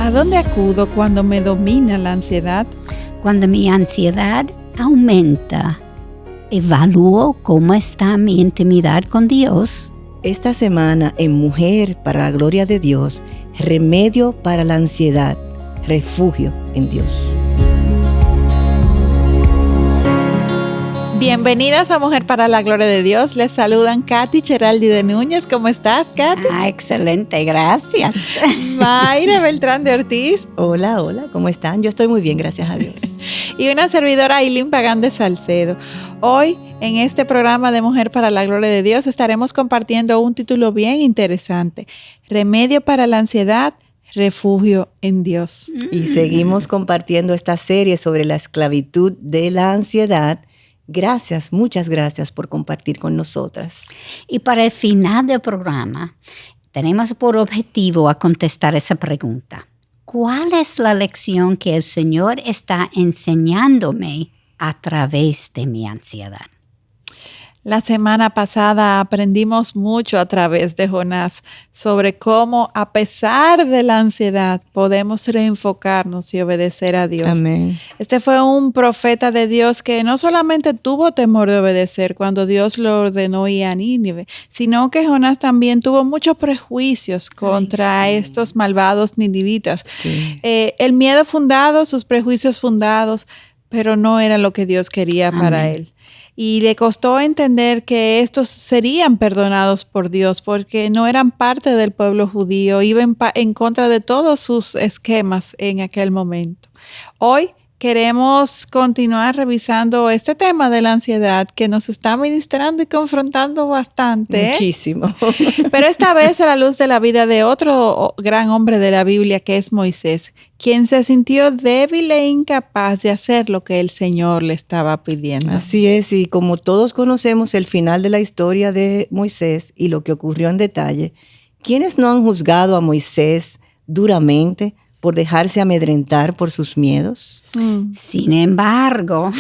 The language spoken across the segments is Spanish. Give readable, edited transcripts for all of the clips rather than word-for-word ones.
¿A dónde acudo cuando me domina la ansiedad? Cuando mi ansiedad aumenta, evalúo cómo está mi intimidad con Dios. Esta semana en Mujer para la Gloria de Dios, remedio para la ansiedad, refugio en Dios. Bienvenidas a Mujer para la Gloria de Dios. Les saludan Katy Cheraldi de Núñez. ¿Cómo estás, Katy? Excelente, gracias. Mayra Beltrán de Ortiz. Hola, ¿cómo están? Yo estoy muy bien, gracias a Dios. Y una servidora, Ailín Pagán de Salcedo. Hoy, en este programa de Mujer para la Gloria de Dios, estaremos compartiendo un título bien interesante. Remedio para la ansiedad, refugio en Dios. Y seguimos compartiendo esta serie sobre la esclavitud de la ansiedad. Gracias, muchas gracias por compartir con nosotras. Y para el final del programa, tenemos por objetivo a contestar esa pregunta. ¿Cuál es la lección que el Señor está enseñándome a través de mi ansiedad? La semana pasada aprendimos mucho a través de Jonás sobre cómo, a pesar de la ansiedad, podemos reenfocarnos y obedecer a Dios. Amén. Este fue un profeta de Dios que no solamente tuvo temor de obedecer cuando Dios lo ordenó ir a Nínive, sino que Jonás también tuvo muchos prejuicios contra estos malvados ninivitas. Sí. El miedo fundado, sus prejuicios fundados, pero no era lo que Dios quería para él. Y le costó entender que estos serían perdonados por Dios porque no eran parte del pueblo judío, iban en contra de todos sus esquemas en aquel momento. Hoy queremos continuar revisando este tema de la ansiedad que nos está ministrando y confrontando bastante. Muchísimo. Pero esta vez a la luz de la vida de otro gran hombre de la Biblia que es Moisés, quien se sintió débil e incapaz de hacer lo que el Señor le estaba pidiendo. Así es, y como todos conocemos el final de la historia de Moisés y lo que ocurrió en detalle, ¿quiénes no han juzgado a Moisés duramente por dejarse amedrentar por sus miedos? Sin embargo,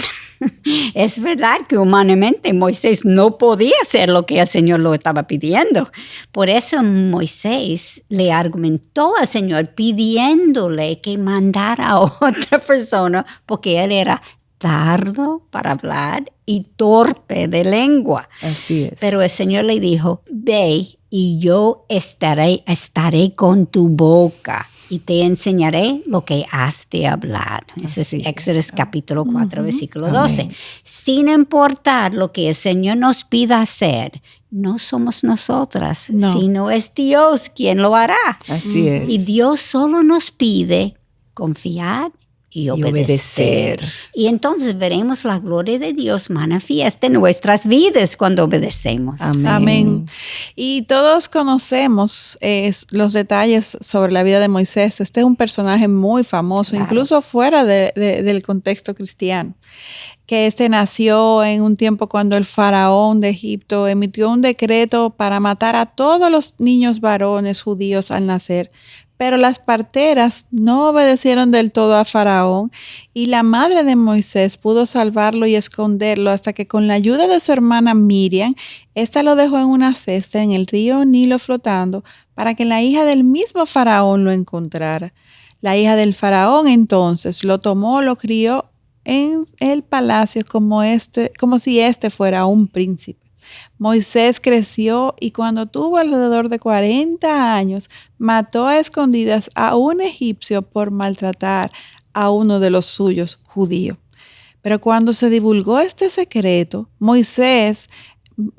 es verdad que humanamente Moisés no podía hacer lo que el Señor lo estaba pidiendo. Por eso Moisés le argumentó al Señor pidiéndole que mandara a otra persona porque él era tardo para hablar y torpe de lengua. Así es. Pero el Señor le dijo, ve y yo estaré con tu boca y te enseñaré lo que has de hablar. Ese es Éxodo capítulo 4, versículo 12. Amén. Sin importar lo que el Señor nos pida hacer, no somos nosotras, sino es Dios quien lo hará. Así es. Y Dios solo nos pide confiar y obedecer. Y entonces veremos la gloria de Dios manifiesta en nuestras vidas cuando obedecemos. Amén. Amén. Y todos conocemos los detalles sobre la vida de Moisés. Este es un personaje muy famoso, claro, incluso fuera del contexto cristiano. Que nació en un tiempo cuando el faraón de Egipto emitió un decreto para matar a todos los niños varones judíos al nacer. Pero las parteras no obedecieron del todo a Faraón y la madre de Moisés pudo salvarlo y esconderlo hasta que con la ayuda de su hermana Miriam, ésta lo dejó en una cesta en el río Nilo flotando para que la hija del mismo Faraón lo encontrara. La hija del Faraón entonces lo tomó, lo crió en el palacio como si fuera un príncipe. Moisés creció y cuando tuvo alrededor de 40 años, mató a escondidas a un egipcio por maltratar a uno de los suyos, judío. Pero cuando se divulgó este secreto, Moisés,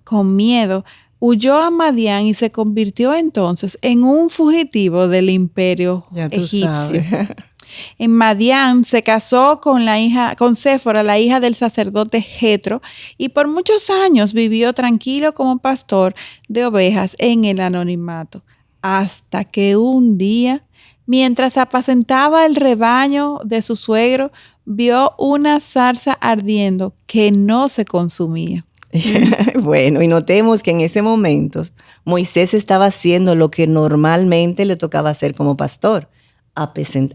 con miedo, huyó a Madián y se convirtió entonces en un fugitivo del imperio egipcio. En Madián se casó con Séfora, la hija del sacerdote Jetro, y por muchos años vivió tranquilo como pastor de ovejas en el anonimato, hasta que un día, mientras apacentaba el rebaño de su suegro, vio una zarza ardiendo que no se consumía. Bueno, y notemos que en ese momento Moisés estaba haciendo lo que normalmente le tocaba hacer como pastor,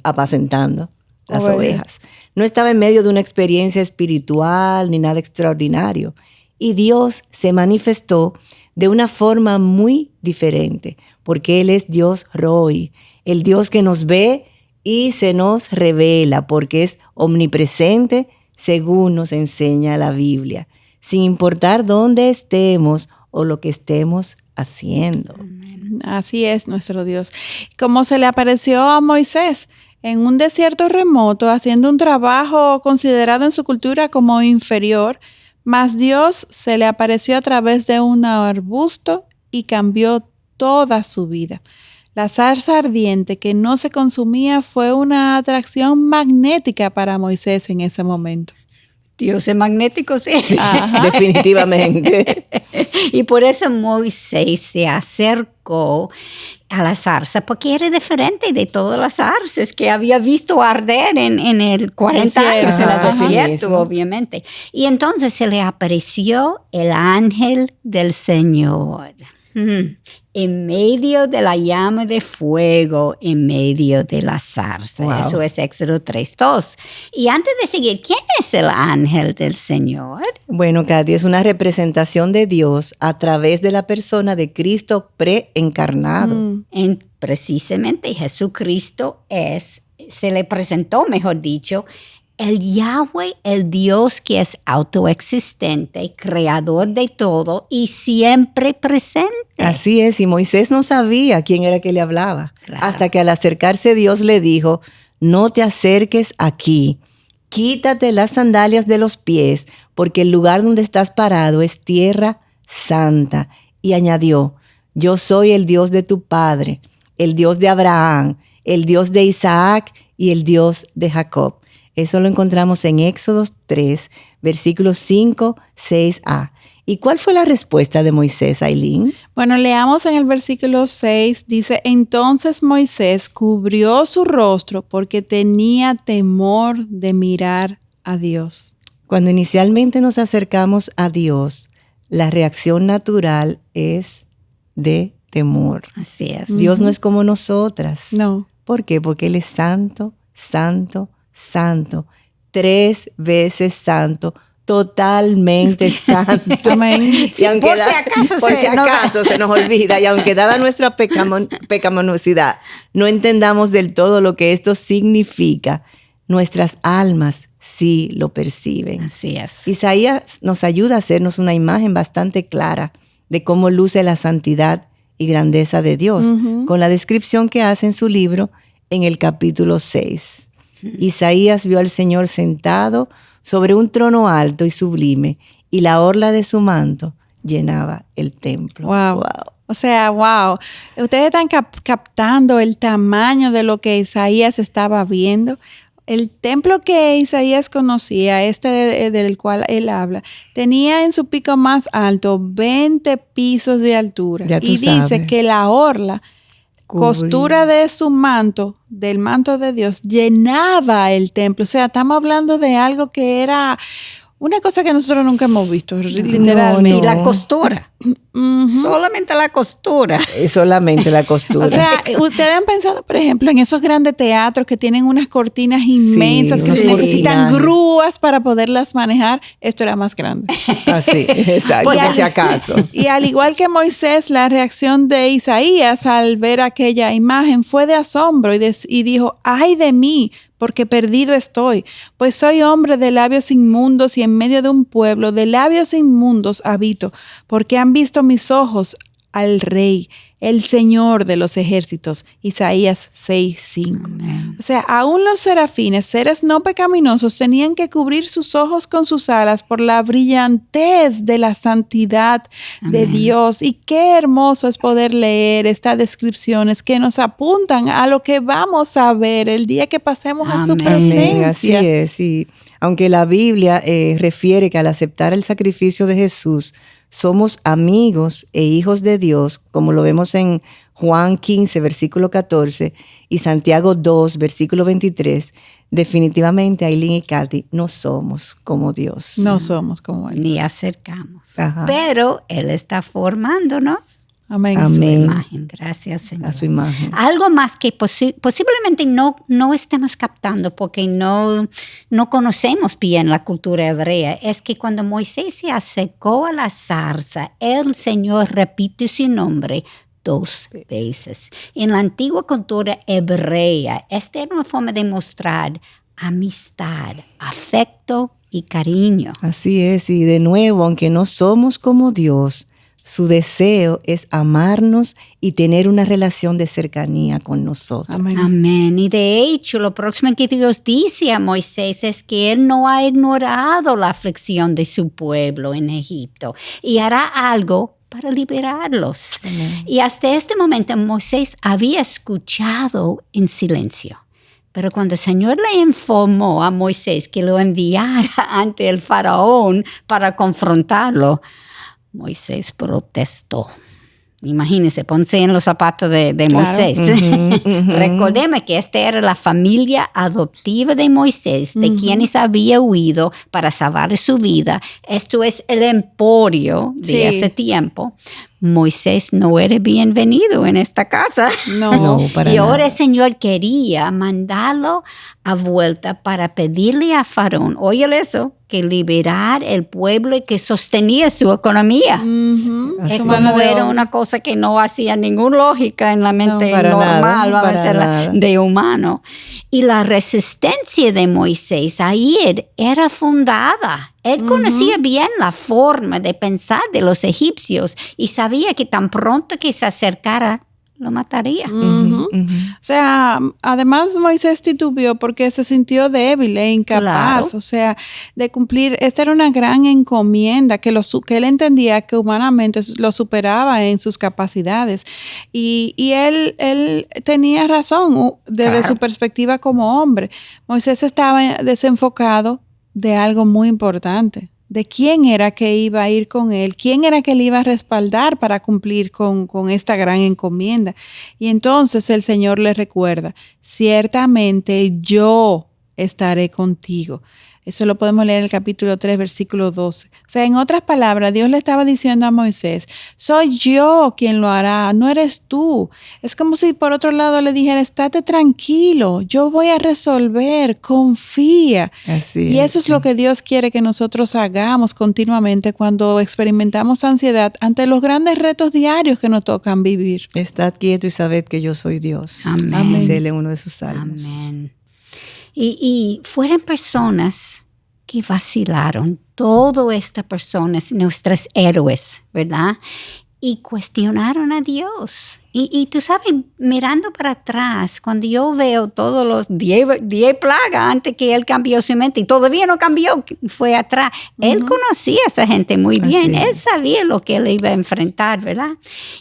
apacentando las ovejas. No estaba en medio de una experiencia espiritual ni nada extraordinario. Y Dios se manifestó de una forma muy diferente, porque Él es Dios Roy, el Dios que nos ve y se nos revela porque es omnipresente según nos enseña la Biblia, sin importar dónde estemos o lo que estemos haciendo. Así es nuestro Dios. Como se le apareció a Moisés en un desierto remoto, haciendo un trabajo considerado en su cultura como inferior, mas Dios se le apareció a través de un arbusto y cambió toda su vida. La zarza ardiente que no se consumía fue una atracción magnética para Moisés en ese momento. Dios es magnético, sí. Definitivamente. Y por eso Moisés se acercó a la zarza, porque era diferente de todas las zarzas que había visto arder en el 40 años en el desierto, obviamente. Y entonces se le apareció el ángel del Señor. En medio de la llama de fuego, en medio de la zarza. Wow. Eso es Éxodo 3:2. Y antes de seguir, ¿quién es el ángel del Señor? Bueno, Katy, es una representación de Dios a través de la persona de Cristo preencarnado. Precisamente Jesucristo se le presentó, mejor dicho, el Yahweh, el Dios que es autoexistente, creador de todo y siempre presente. Así es, y Moisés no sabía quién era que le hablaba, Claro. hasta que al acercarse Dios le dijo, no te acerques aquí, quítate las sandalias de los pies, porque el lugar donde estás parado es tierra santa. Y añadió, yo soy el Dios de tu padre, el Dios de Abraham, el Dios de Isaac y el Dios de Jacob. Eso lo encontramos en Éxodo 3, versículos 5, 6a. ¿Y cuál fue la respuesta de Moisés, Aileen? Bueno, leamos en el versículo 6, dice, entonces Moisés cubrió su rostro porque tenía temor de mirar a Dios. Cuando inicialmente nos acercamos a Dios, la reacción natural es de temor. Así es. Dios no es como nosotras. No. ¿Por qué? Porque Él es santo, santo, santo, 3 veces santo, totalmente santo. Amén. Y aunque por si acaso se nos olvida, y aunque dada nuestra pecaminosidad, no entendamos del todo lo que esto significa, nuestras almas sí lo perciben. Así es. Isaías nos ayuda a hacernos una imagen bastante clara de cómo luce la santidad y grandeza de Dios, con la descripción que hace en su libro en el capítulo 6. Isaías vio al Señor sentado sobre un trono alto y sublime, y la orla de su manto llenaba el templo. Wow. O sea, wow. Ustedes están captando el tamaño de lo que Isaías estaba viendo. El templo que Isaías conocía, del cual él habla, tenía en su pico más alto 20 pisos de altura. Ya tú y dice sabes. que la orla, costura de su manto, del manto de Dios, llenaba el templo. O sea, estamos hablando de algo que era una cosa que nosotros nunca hemos visto, literalmente. Y la costura. Solamente la costura. Es solamente la costura. O sea, ustedes han pensado, por ejemplo, en esos grandes teatros que tienen unas cortinas inmensas que unas se necesitan cortinas. grúas para poderlas manejar. Esto era más grande. Así, exacto, Pues, por si acaso. Y al igual que Moisés, la reacción de Isaías al ver aquella imagen fue de asombro y dijo, ¡ay de mí! Porque perdido estoy, pues soy hombre de labios inmundos y en medio de un pueblo de labios inmundos habito, porque han visto mis ojos al Rey, el Señor de los ejércitos. Isaías 6:5. O sea, aún los serafines, seres no pecaminosos, tenían que cubrir sus ojos con sus alas por la brillantez de la santidad de Dios. Y qué hermoso es poder leer estas descripciones que nos apuntan a lo que vamos a ver el día que pasemos a su presencia. Amén, así es. Y aunque la Biblia refiere que al aceptar el sacrificio de Jesús, somos amigos e hijos de Dios, como lo vemos en Juan 15, versículo 14, y Santiago 2, versículo 23, definitivamente Aileen y Katy no somos como Dios. No somos como Él. Ni acercamos. Ajá. Pero Él está formándonos Amén. a su Amén. imagen. Gracias, Señor. A su imagen. Algo más que posiblemente no estemos captando porque no conocemos bien la cultura hebrea es que cuando Moisés se acercó a la zarza, el Señor repite su nombre 2 veces. En la antigua cultura hebrea, esta era una forma de mostrar amistad, afecto y cariño. Así es, y de nuevo, aunque no somos como Dios, su deseo es amarnos y tener una relación de cercanía con nosotros. Amén. Amén. Y de hecho, lo próximo que Dios dice a Moisés es que Él no ha ignorado la aflicción de su pueblo en Egipto y hará algo para liberarlos. Amén. Y hasta este momento Moisés había escuchado en silencio. Pero cuando el Señor le informó a Moisés que lo enviara ante el faraón para confrontarlo, Moisés protestó. Imagínense, ponse en los zapatos de Claro. Moisés. Recordemos que esta era la familia adoptiva de Moisés, de quienes había huido para salvar su vida. Esto es el emporio de Sí. ese tiempo. Moisés no era bienvenido en esta casa. No. No, para Y ahora nada. el Señor quería mandarlo a vuelta para pedirle a Faraón, oye eso, que liberar el pueblo que sostenía su economía. Ujú. Así Es Su es. mano como de era obra. una cosa que no hacía ninguna lógica en la mente para normal, nada, vamos a para decirla, nada. de humano. Y la resistencia de Moisés a ir era fundada. Él conocía bien la forma de pensar de los egipcios y sabía que tan pronto que se acercara, lo mataría. Ujú. Ujú. O sea, además Moisés titubeó porque se sintió débil e incapaz, Claro. o sea, de cumplir. Esta era una gran encomienda que él entendía que humanamente lo superaba en sus capacidades. Y él tenía razón desde Claro. su perspectiva como hombre. Moisés estaba desenfocado de algo muy importante. De quién era que iba a ir con él, quién era que le iba a respaldar para cumplir con esta gran encomienda. Y entonces el Señor le recuerda, ciertamente yo estaré contigo. Eso lo podemos leer en el capítulo 3, versículo 12. O sea, en otras palabras, Dios le estaba diciendo a Moisés, soy yo quien lo hará, no eres tú. Es como si por otro lado le dijera, estate tranquilo, yo voy a resolver, confía. Así Y eso es lo que Dios quiere que nosotros hagamos continuamente cuando experimentamos ansiedad ante los grandes retos diarios que nos tocan vivir. Estad quieto y sabed que yo soy Dios. Amén. Dice él en uno de sus salmos. Amén. Y fueron personas que vacilaron, todas estas personas, nuestros héroes, ¿verdad? Y cuestionaron a Dios. Y tú sabes, mirando para atrás, cuando yo veo todos los 10 plagas antes que él cambió su mente, y todavía no cambió, fue atrás. Él conocía a esa gente muy bien, Así él es. sabía lo que él iba a enfrentar, ¿verdad?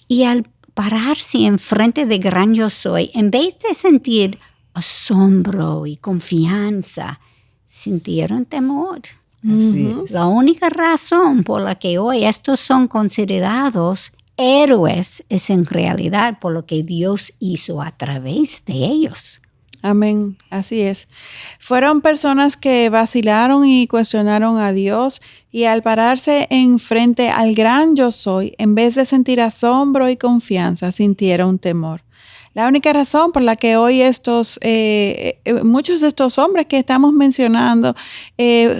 Y al pararse enfrente de gran yo soy, en vez de sentir asombro y confianza, sintieron temor. Así es. La única razón por la que hoy estos son considerados héroes es en realidad por lo que Dios hizo a través de ellos. Amén, así es. Fueron personas que vacilaron y cuestionaron a Dios y al pararse enfrente al gran yo soy, en vez de sentir asombro y confianza, sintieron temor. La única razón por la que hoy muchos de estos hombres que estamos mencionando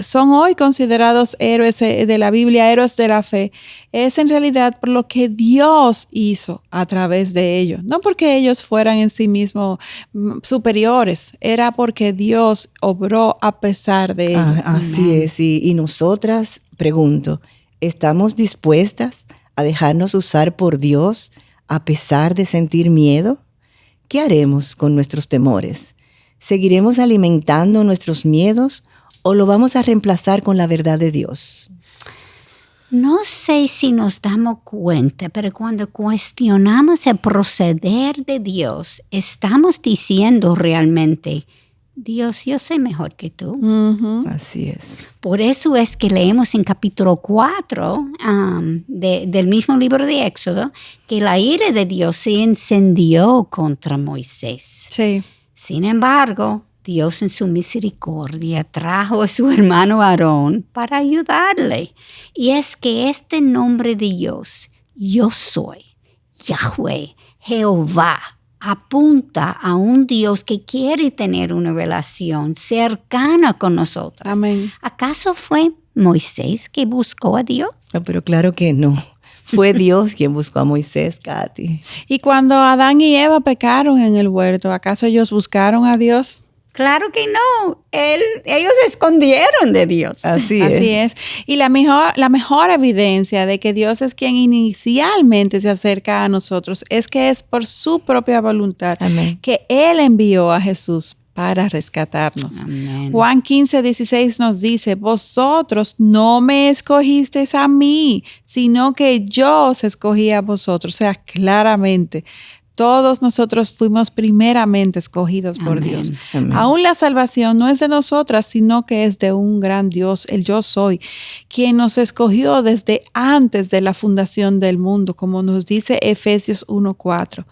son hoy considerados héroes de la Biblia, héroes de la fe, es en realidad por lo que Dios hizo a través de ellos. No porque ellos fueran en sí mismos superiores, era porque Dios obró a pesar de ellos. Así es. Y nosotras, pregunto, ¿estamos dispuestas a dejarnos usar por Dios a pesar de sentir miedo? ¿Qué haremos con nuestros temores? ¿Seguiremos alimentando nuestros miedos o lo vamos a reemplazar con la verdad de Dios? No sé si nos damos cuenta, pero cuando cuestionamos el proceder de Dios, estamos diciendo realmente, Dios, yo sé mejor que tú. Ujú. Así es. Por eso es que leemos en capítulo 4 del mismo libro de Éxodo que la ira de Dios se encendió contra Moisés. Sí. Sin embargo, Dios en su misericordia trajo a su hermano Aarón para ayudarle. Y es que este nombre de Dios, yo soy, Yahweh, Jehová, apunta a un Dios que quiere tener una relación cercana con nosotros. Amén. ¿Acaso fue Moisés que buscó a Dios? No, pero claro que no. Fue Dios quien buscó a Moisés, Katy. Y cuando Adán y Eva pecaron en el huerto, ¿acaso ellos buscaron a Dios? Claro que no. Ellos se escondieron de Dios. Así es. Y la mejor evidencia de que Dios es quien inicialmente se acerca a nosotros es que es por su propia voluntad. Amén. Que Él envió a Jesús para rescatarnos. Amén. Juan 15:16 nos dice, vosotros no me escogisteis a mí, sino que yo os escogí a vosotros. O sea, claramente, todos nosotros fuimos primeramente escogidos por Amén. Dios. Amén. Aún la salvación no es de nosotras, sino que es de un gran Dios, el Yo Soy, quien nos escogió desde antes de la fundación del mundo, como nos dice Efesios 1:4.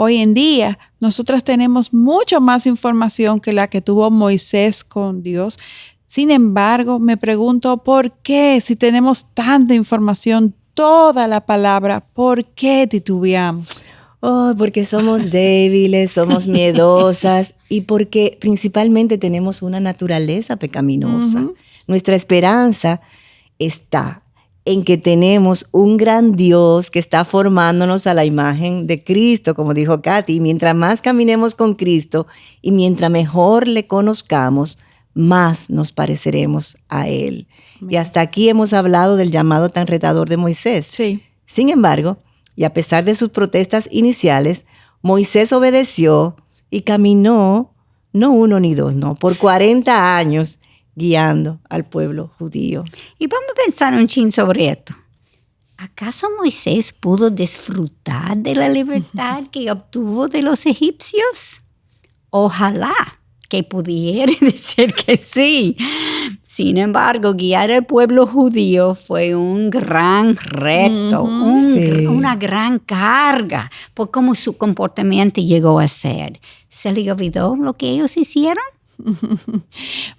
Hoy en día, nosotras tenemos mucho más información que la que tuvo Moisés con Dios. Sin embargo, me pregunto, ¿por qué si tenemos tanta información, toda la palabra, por qué titubeamos? Oh, porque somos débiles, somos miedosas y porque principalmente tenemos una naturaleza pecaminosa. Uh-huh. Nuestra esperanza está en que tenemos un gran Dios que está formándonos a la imagen de Cristo, como dijo Katy. Y mientras más caminemos con Cristo y mientras mejor le conozcamos, más nos pareceremos a Él. Y hasta aquí hemos hablado del llamado tan retador de Moisés. Sí. Sin embargo, y a pesar de sus protestas iniciales, Moisés obedeció y caminó, no 1 ni 2, no, por 40 años guiando al pueblo judío. Y vamos a pensar un chin sobre esto. ¿Acaso Moisés pudo disfrutar de la libertad que obtuvo de los egipcios? Ojalá que pudiera decir que sí. Sin embargo, guiar al pueblo judío fue un gran reto, una gran carga por cómo su comportamiento llegó a ser. ¿Se le olvidó lo que ellos hicieron?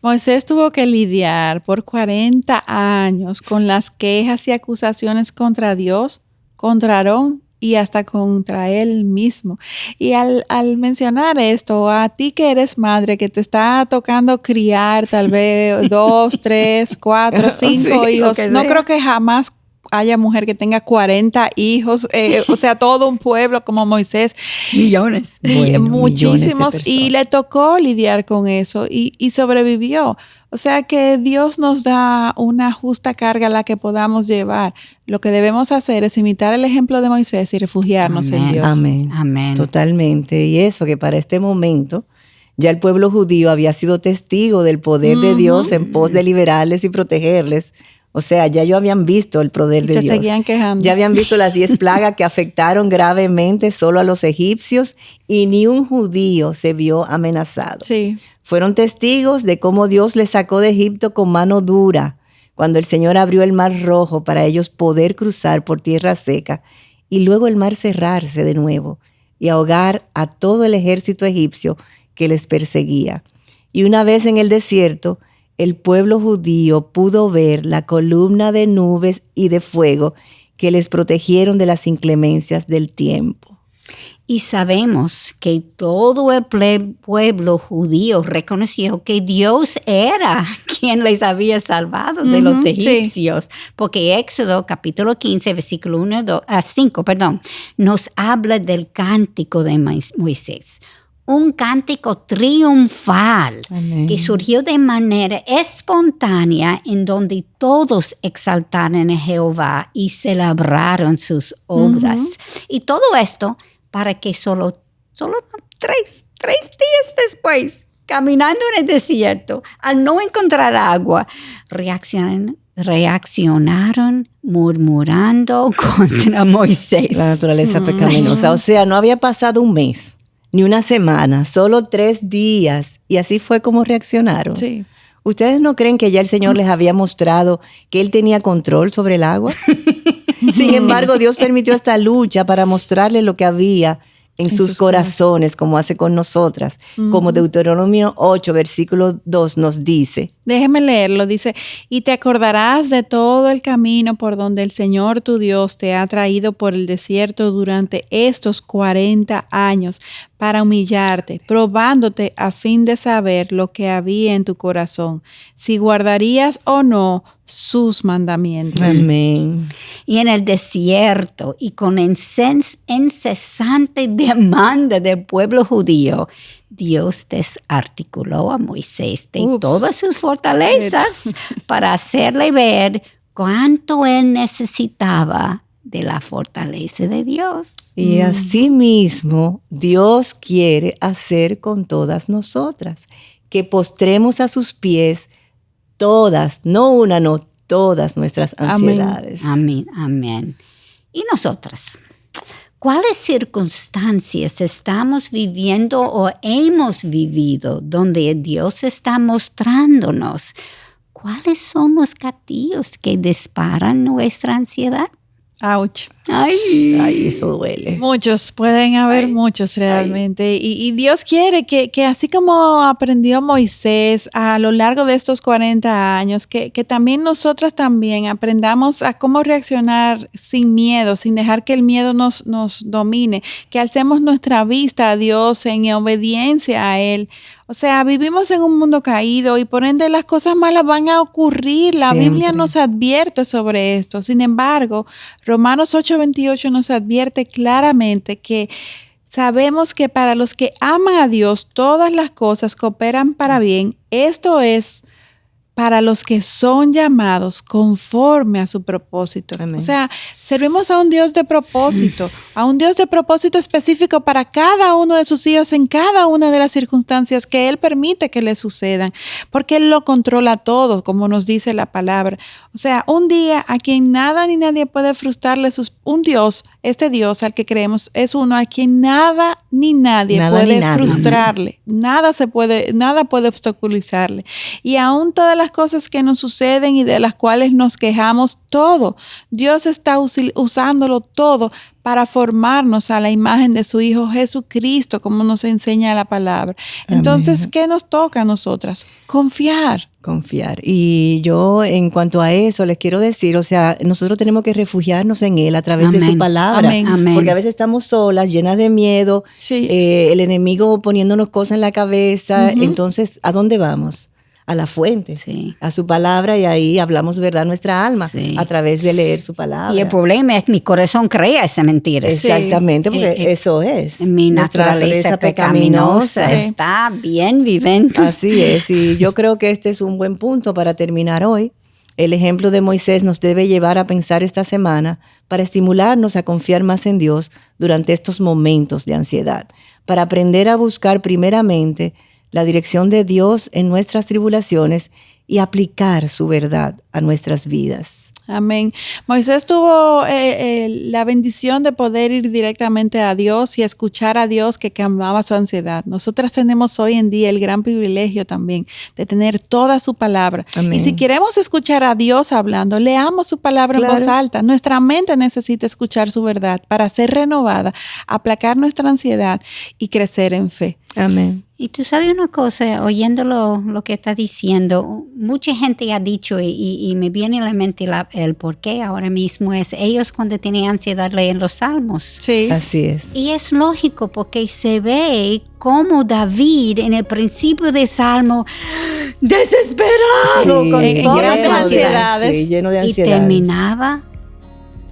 Moisés tuvo que lidiar por 40 años con las quejas y acusaciones contra Dios, contra Aarón y hasta contra él mismo. Y al mencionar esto, a ti que eres madre, que te está tocando criar tal vez 2, 3, 4, 5 sí, hijos, no creo que jamás haya mujer que tenga 40 hijos, o sea, todo un pueblo como Moisés. Millones. Bueno, muchísimos. millones Y le tocó lidiar con eso y sobrevivió. O sea que Dios nos da una justa carga a la que podamos llevar. Lo que debemos hacer es imitar el ejemplo de Moisés y refugiarnos en Dios. Amén. Amén. Totalmente. Y eso que para este momento ya el pueblo judío había sido testigo del poder de Dios en pos de liberarles y protegerles. O sea, ya ellos habían visto el poder de Dios. Se seguían quejando. Ya habían visto las 10 plagas que afectaron gravemente solo a los egipcios y ni un judío se vio amenazado. Sí. Fueron testigos de cómo Dios les sacó de Egipto con mano dura, cuando el Señor abrió el mar rojo para ellos poder cruzar por tierra seca y luego el mar cerrarse de nuevo y ahogar a todo el ejército egipcio que les perseguía. Y una vez en el desierto, el pueblo judío pudo ver la columna de nubes y de fuego que les protegieron de las inclemencias del tiempo. Y sabemos que todo el pueblo judío reconoció que Dios era quien les había salvado de los egipcios. Sí. Porque Éxodo capítulo 15, versículo 5, nos habla del cántico de Moisés. Un cántico triunfal. Amén. Que surgió de manera espontánea en donde todos exaltaron a Jehová y celebraron sus obras. Y todo esto para que solo 3 días después, caminando en el desierto, al no encontrar agua, reaccionaron murmurando contra Moisés. La naturaleza pecaminosa. O sea, no había pasado un mes, ni una semana, solo 3 días. Y así fue como reaccionaron. Sí. ¿Ustedes no creen que ya el Señor les había mostrado que Él tenía control sobre el agua? Sin embargo, Dios permitió esta lucha para mostrarles lo que había en sus corazones, como hace con nosotras. Como Deuteronomio 8, versículo 2 nos dice. Déjeme leerlo, dice, y te acordarás de todo el camino por donde el Señor tu Dios te ha traído por el desierto durante estos 40 años, para humillarte, probándote a fin de saber lo que había en tu corazón, si guardarías o no sus mandamientos. Amén. Y en el desierto, y con incesante demanda del pueblo judío, Dios desarticuló a Moisés de todas sus fortalezas para hacerle ver cuánto él necesitaba de la fortaleza de Dios. Y así mismo Dios quiere hacer con todas nosotras, que postremos a sus pies todas, no una, no todas nuestras ansiedades. Amén, amén. ¿Y nosotras? ¿Cuáles circunstancias estamos viviendo o hemos vivido donde Dios está mostrándonos cuáles son los gatillos que disparan nuestra ansiedad? Ouch. Ay, eso duele. Muchos, pueden haber muchos realmente. Y Dios quiere que así como aprendió Moisés a lo largo de estos 40 años, que también nosotras también aprendamos a cómo reaccionar sin miedo, sin dejar que el miedo nos domine, que alcemos nuestra vista a Dios en obediencia a Él. O sea, vivimos en un mundo caído y por ende las cosas malas van a ocurrir. La Biblia nos advierte sobre esto. Sin embargo, Romanos 8:28 nos advierte claramente que sabemos que para los que aman a Dios, todas las cosas cooperan para bien. Esto es para los que son llamados conforme a su propósito. Amén. O sea, servimos a un Dios de propósito, a un Dios de propósito específico para cada uno de sus hijos en cada una de las circunstancias que Él permite que le sucedan, porque Él lo controla todo, como nos dice la palabra. O sea, un día a quien nada ni nadie puede frustrarle, un Dios, este Dios al que creemos, es uno a quien nada ni nadie puede frustrarle. Nada puede obstaculizarle. Y aún todas las cosas que nos suceden y de las cuales nos quejamos, todo, Dios está usándolo todo para formarnos a la imagen de su Hijo Jesucristo, como nos enseña la palabra. Entonces, ¿qué nos toca a nosotras? Confiar. Y yo, en cuanto a eso, les quiero decir, o sea, nosotros tenemos que refugiarnos en Él a través de su palabra. Amén. Porque a veces estamos solas, llenas de miedo, el enemigo poniéndonos cosas en la cabeza. Entonces, ¿a dónde vamos? A la fuente, a su palabra, y ahí hablamos verdad nuestra alma a través de leer su palabra. Y el problema es que mi corazón crea esa mentira. Exactamente, porque eso es. Mi naturaleza pecaminosa está bien viviendo. Así es, y yo creo que este es un buen punto para terminar hoy. El ejemplo de Moisés nos debe llevar a pensar esta semana para estimularnos a confiar más en Dios durante estos momentos de ansiedad, para aprender a buscar primeramente la dirección de Dios en nuestras tribulaciones y aplicar su verdad a nuestras vidas. Amén. Moisés tuvo la bendición de poder ir directamente a Dios y escuchar a Dios que calmaba su ansiedad. Nosotras tenemos hoy en día el gran privilegio también de tener toda su palabra. Amén. Y si queremos escuchar a Dios hablando, leamos su palabra en voz alta. Nuestra mente necesita escuchar su verdad para ser renovada, aplacar nuestra ansiedad y crecer en fe. Amén. Y tú sabes una cosa, oyendo lo que estás diciendo, mucha gente ha dicho, y me viene a la mente el por qué ahora mismo, es ellos cuando tienen ansiedad leen los salmos. Sí. Así es. Y es lógico porque se ve como David en el principio del salmo, desesperado, con todas sus ansiedades, lleno de ansiedades. Y terminaba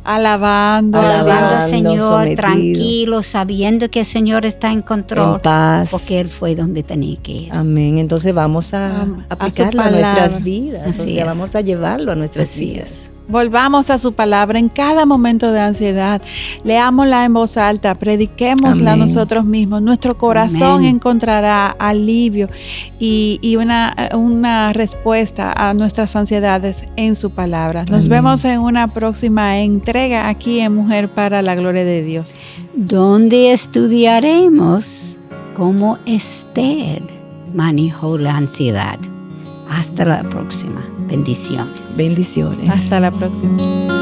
alabando al Señor, sometido, tranquilo, sabiendo que el Señor está en control, en paz, porque Él fue donde tenía que ir. Amén. Entonces vamos a aplicarlo a nuestras vidas. Vamos a llevarlo a nuestras vidas. Volvamos a su palabra en cada momento de ansiedad. Leámosla en voz alta, prediquémosla nosotros mismos. Nuestro corazón encontrará alivio y una respuesta a nuestras ansiedades en su palabra. Nos vemos en una próxima entrega aquí en Mujer para la Gloria de Dios, donde estudiaremos cómo Esther manejó la ansiedad. Hasta la próxima. Bendiciones. Bendiciones. Hasta la próxima.